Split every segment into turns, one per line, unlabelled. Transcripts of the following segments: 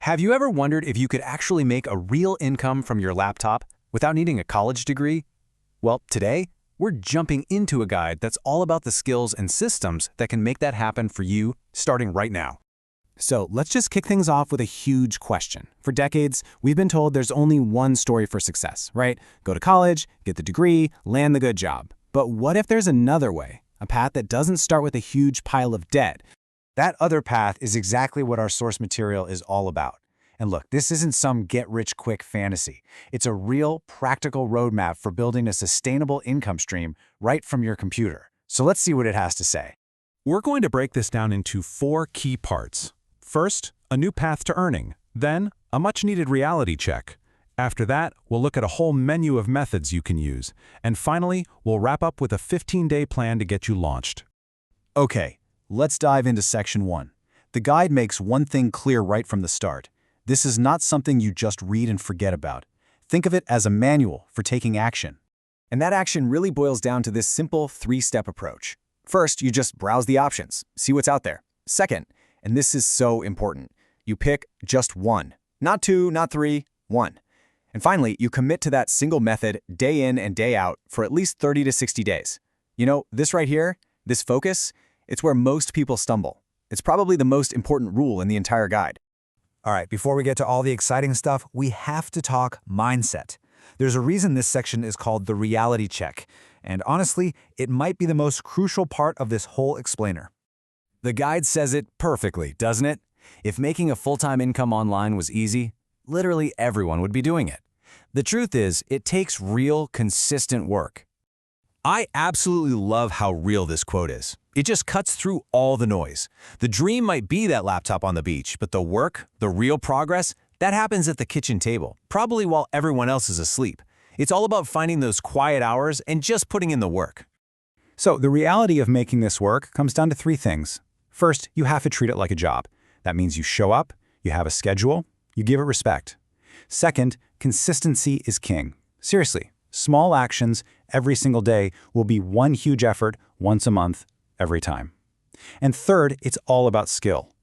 Have you ever wondered if you could actually make a real income from your laptop without needing a college degree? Well, today, we're jumping into a guide that's all about the skills and systems that can make that happen for you starting right now. So let's just kick things off with a huge question. For decades, we've been told there's only one story for success, right? Go to college, get the degree, land the good job. But what if there's another way? A path that doesn't start with a huge pile of debt.
That other path is exactly what our source material is all about. And look, this isn't some get-rich-quick fantasy. It's a real, practical roadmap for building a sustainable income stream right from your computer. So let's see what it has to say.
We're going to break this down into 4 key parts. First, a new path to earning. Then, a much-needed reality check. After that, we'll look at a whole menu of methods you can use. And finally, we'll wrap up with a 15-day plan to get you launched.
Okay, let's dive into Section 1. The guide makes one thing clear right from the start. This is not something you just read and forget about. Think of it as a manual for taking action.
And that action really boils down to this simple 3-step approach. First, you just browse the options, see what's out there. Second, and this is so important, you pick just one. Not 2, not 3, 1. And finally, you commit to that single method day in and day out for at least 30 to 60 days. You know, this right here, this focus, it's where most people stumble. It's probably the most important rule in the entire guide.
All right, before we get to all the exciting stuff, we have to talk mindset. There's a reason this section is called the reality check. And honestly, it might be the most crucial part of this whole explainer.
The guide says it perfectly, doesn't it? If making a full-time income online was easy, literally everyone would be doing it. The truth is, it takes real, consistent work. I absolutely love how real this quote is. It just cuts through all the noise. The dream might be that laptop on the beach, but the work, the real progress, that happens at the kitchen table, probably while everyone else is asleep. It's all about finding those quiet hours and just putting in the work.
So the reality of making this work comes down to 3 things. First, you have to treat it like a job. That means you show up, you have a schedule, you give it respect. Second, consistency is king. Seriously, small actions every single day will be one huge effort once a month, every time. And third, it's all about skill.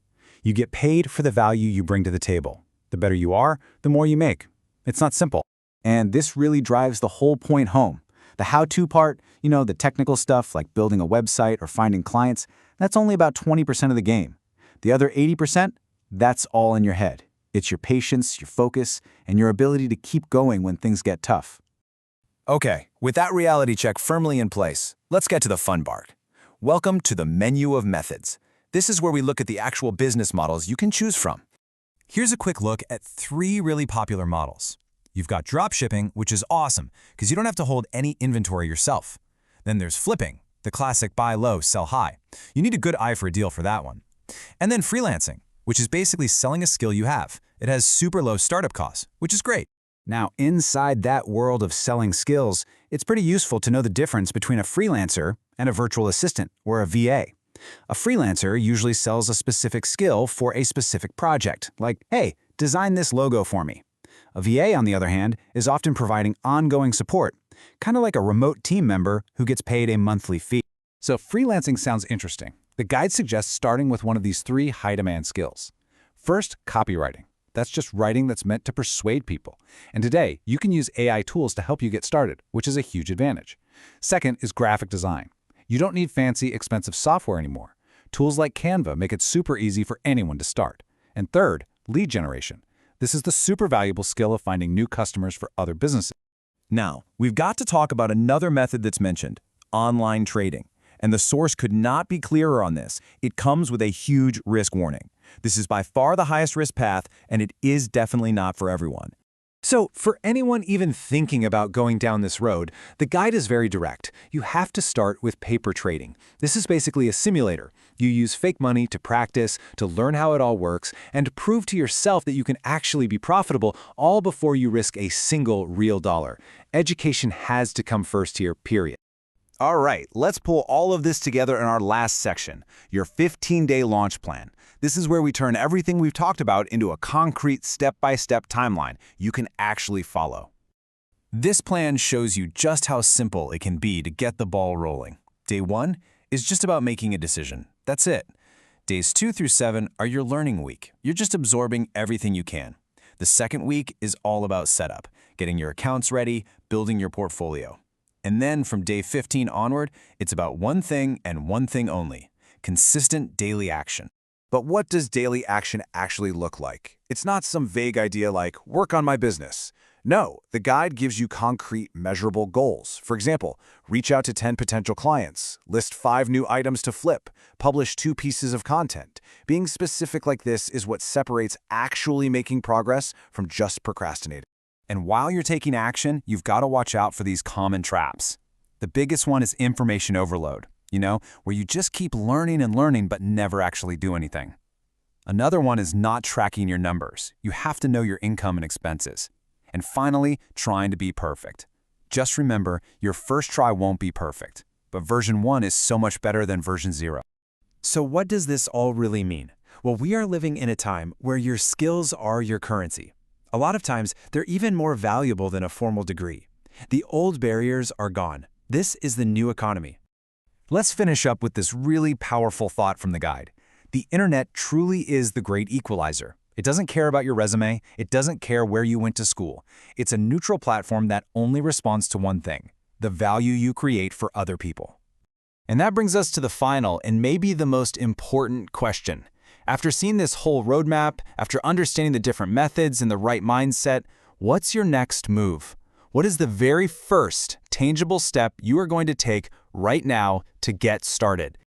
You get paid for the value you bring to the table. The better you are, the more you make. It's not simple. And this really drives the whole point home. The how-to part, the technical stuff like building a website or finding clients, that's only about 20% of the game. The other 80%, that's all in your head. It's your patience, your focus, and your ability to keep going when things get tough.
Okay, with that reality check firmly in place, let's get to the fun part. Welcome to the menu of methods. This is where we look at the actual business models you can choose from. Here's a quick look at 3 really popular models. You've got dropshipping, which is awesome because you don't have to hold any inventory yourself. Then there's flipping, the classic buy low, sell high. You need a good eye for a deal for that one. And then freelancing, which is basically selling a skill you have. It has super low startup costs, which is great.
Now, inside that world of selling skills, it's pretty useful to know the difference between a freelancer and a virtual assistant, or a VA. A freelancer usually sells a specific skill for a specific project, like, hey, design this logo for me. A VA, on the other hand, is often providing ongoing support, kind of like a remote team member who gets paid a monthly fee. So freelancing sounds interesting. The guide suggests starting with one of these 3 high-demand skills. First, copywriting. That's just writing that's meant to persuade people. And today, you can use AI tools to help you get started, which is a huge advantage. Second is graphic design. You don't need fancy, expensive software anymore. Tools like Canva make it super easy for anyone to start. And third, lead generation. This is the super valuable skill of finding new customers for other businesses.
Now, we've got to talk about another method that's mentioned, online trading. And the source could not be clearer on this. It comes with a huge risk warning. This is by far the highest risk path, and it is definitely not for everyone.
So, for anyone even thinking about going down this road, the guide is very direct. You have to start with paper trading. This is basically a simulator. You use fake money to practice, to learn how it all works, and to prove to yourself that you can actually be profitable, all before you risk a single real dollar. Education has to come first here, period.
All right, let's pull all of this together in our last section, your 15-day launch plan. This is where we turn everything we've talked about into a concrete step-by-step timeline you can actually follow. This plan shows you just how simple it can be to get the ball rolling. Day 1 is just about making a decision. That's it. Days 2 through 7 are your learning week. You're just absorbing everything you can. The second week is all about setup, getting your accounts ready, building your portfolio. And then from day 15 onward, it's about one thing and one thing only: consistent daily action.
But what does daily action actually look like? It's not some vague idea like, work on my business. No, the guide gives you concrete, measurable goals. For example, reach out to 10 potential clients, list 5 new items to flip, publish 2 pieces of content. Being specific like this is what separates actually making progress from just procrastinating.
And while you're taking action, you've got to watch out for these common traps. The biggest one is information overload, where you just keep learning and learning but never actually do anything. Another one is not tracking your numbers. You have to know your income and expenses. And finally, trying to be perfect. Just remember, your first try won't be perfect, but version 1 is so much better than version 0. So what does this all really mean? Well, we are living in a time where your skills are your currency. A lot of times, they're even more valuable than a formal degree. The old barriers are gone. This is the new economy. Let's finish up with this really powerful thought from the guide. The internet truly is the great equalizer. It doesn't care about your resume. It doesn't care where you went to school. It's a neutral platform that only responds to one thing: the value you create for other people. And that brings us to the final and maybe the most important question. After seeing this whole roadmap, after understanding the different methods and the right mindset, what's your next move? What is the very first tangible step you are going to take right now to get started?